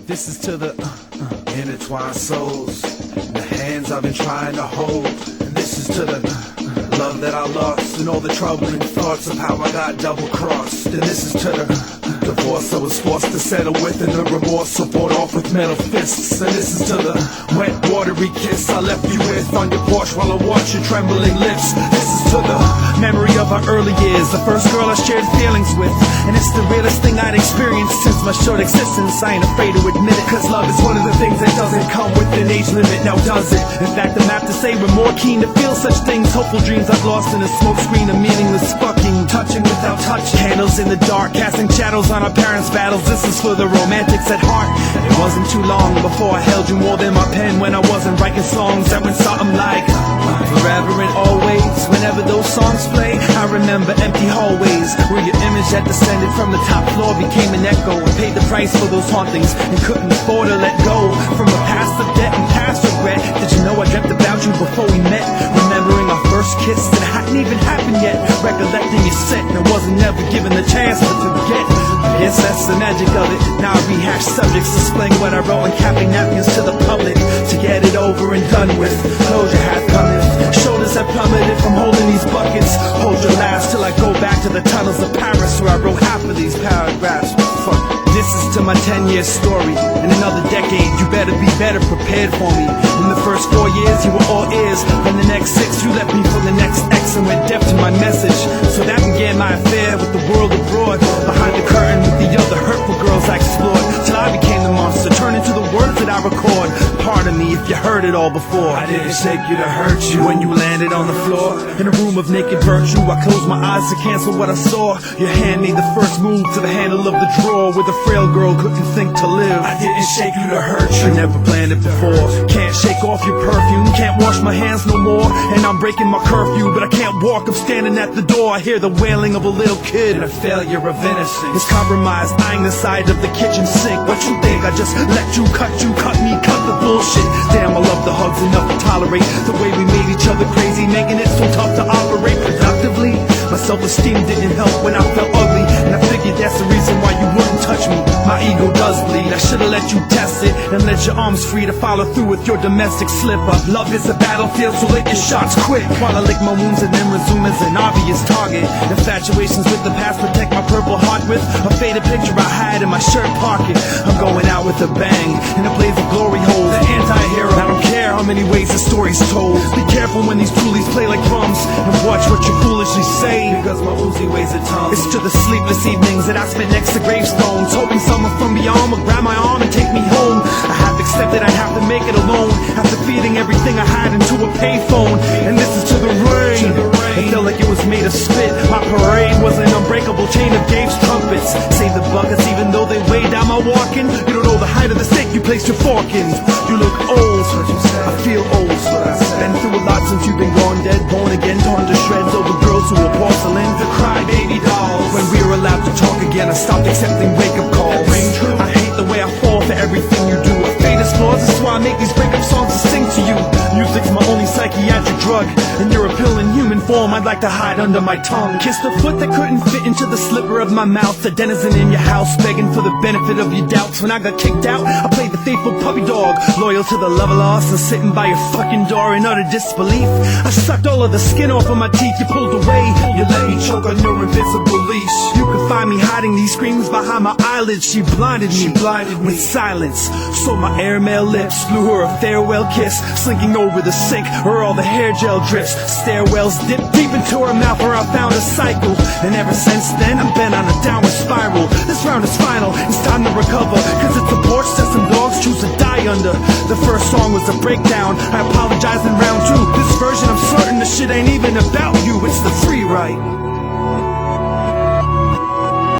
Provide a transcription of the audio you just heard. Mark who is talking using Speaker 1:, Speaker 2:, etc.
Speaker 1: This is to the intertwined souls, the hands I've been trying to hold. And this is to the love that I lost, and all the troubling thoughts of how I got double-crossed. And this is to the divorce I was forced to settle with, and the remorse I fought off with metal fists. And this is to the wet, watery kiss I left you with on your porch while I watched your trembling lips. This is to the memory of our early years, the first girl I shared feelings with. And it's the realest thing I'd experienced since my short existence. I ain't afraid to admit it, cause love is one of the things that doesn't come with an age limit, now does it? In fact, I'm apt to say we're more keen to feel such things. Hopeful dreams I've lost in a smoke screen of meaningless fucking. Touching without touch, candles in the dark, casting shadows on our parents' battles. This is for the romantics at heart. It wasn't too long before I held you more than my pen, when I wasn't writing songs that went something like forever and always. Whenever those songs play, I remember empty hallways where your image that descended from the top floor became an echo, and paid the price for those hauntings and couldn't afford to let go from a past of debt and past regret. Did you know I dreamt about you before we met? Remembering our first kiss that hadn't even happened yet, recollecting your set and I wasn't never given the chance to forget. Yes, that's the magic of it. Now I rehash subjects, displaying what I wrote and capping napkins to the public to get it over and done with. Closure has coming, shoulders have plummeted from holding these buckets. Hold your last till I go back to the tunnels of Paris where I wrote half of these paragraphs. Fuck. This is to my 10-year story. In another decade, you better be better prepared for me. In the first 4 years, you were all ears. In the next 6, you left me for the next X and went deaf to my message. So that began my affair with the world abroad. Behind the curtain with the other hurtful girls I explored, till I became the monster, turned into the words that I record. Pardon me if you heard it all before. I didn't shake you to hurt you when you landed on the floor. In a room of naked virtue, I closed my eyes to cancel what I saw. Your hand made the first move to the handle of the drawer where the frail girl couldn't think to live. I didn't shake you to hurt you, I never planned it before. Can't shake off your perfume, can't wash my hands no more. And I'm breaking my curfew, but I can't walk, I'm standing at the door. I hear the wailing of a little kid, and a failure of innocence is compromised, eyeing the side of the kitchen sink. What you think, I just let you, cut me, cut the bullshit. Damn, I love the hugs enough to tolerate the way we made each other crazy, making it so tough to operate productively. My self-esteem didn't help when I felt ugly, and I figured that's the reason why you wouldn't touch me. My ego does bleed, I should've let you test it and let your arms free to follow through with your domestic slip-up. Love is a battlefield, so lick your shots quick while I lick my wounds and then resume as an obvious target. Infatuations with the past protect my purple heart with a faded picture I had in my shirt pocket. I'm going out with a bang, in a blaze of glory holes, the anti-hero. I don't care how many ways the story's told. Be careful when these toolies play like drums, and watch what you foolishly say, because my Uzi weighs a ton. It's to the sleepless evenings that I spent next to gravestones, hoping someone from beyond would grab my arm and take me home. I have accepted I have to make it alone, after feeding everything I had into a payphone. And this is to the rain, it felt like it was made of spit. My parade was an unbreakable chain of Gabe's trumpets. Save the buckets even though they weigh down my walking. You don't know the height of the stake you placed your fork in. You look old, I feel old. Been through a lot since you've been gone, dead, born again, torn to shreds over girls who were porcelain, the crybaby dolls. When we were allowed to talk again, I stopped accepting wake-up calls. I hate the way I fall for everything you do. I faded flaws, that's why I make these breakup songs to sing to you. Music's my only psychiatric drug, and you're a pill in human form I'd like to hide under my tongue. Kiss the foot that couldn't fit into the slipper of my mouth, the denizen in your house begging for the benefit of your doubts. When I got kicked out, I played the faithful puppy dog, loyal to the love lost and sitting by your fucking door in utter disbelief. I sucked all of the skin off of my teeth, you pulled away, you let me choke on your invisible leash. You could find me hiding these screams behind my eyelids. She blinded me with silence, so my airmail lips blew her a farewell kiss, slinking over the sink where all the hair gel drips. Stairwells dip deep into her mouth where I found a cycle, and ever since then I've been on a downward spiral. This round is final, it's time to recover, cause it's a porch that some dogs choose to die under. The first song was a breakdown, I apologize and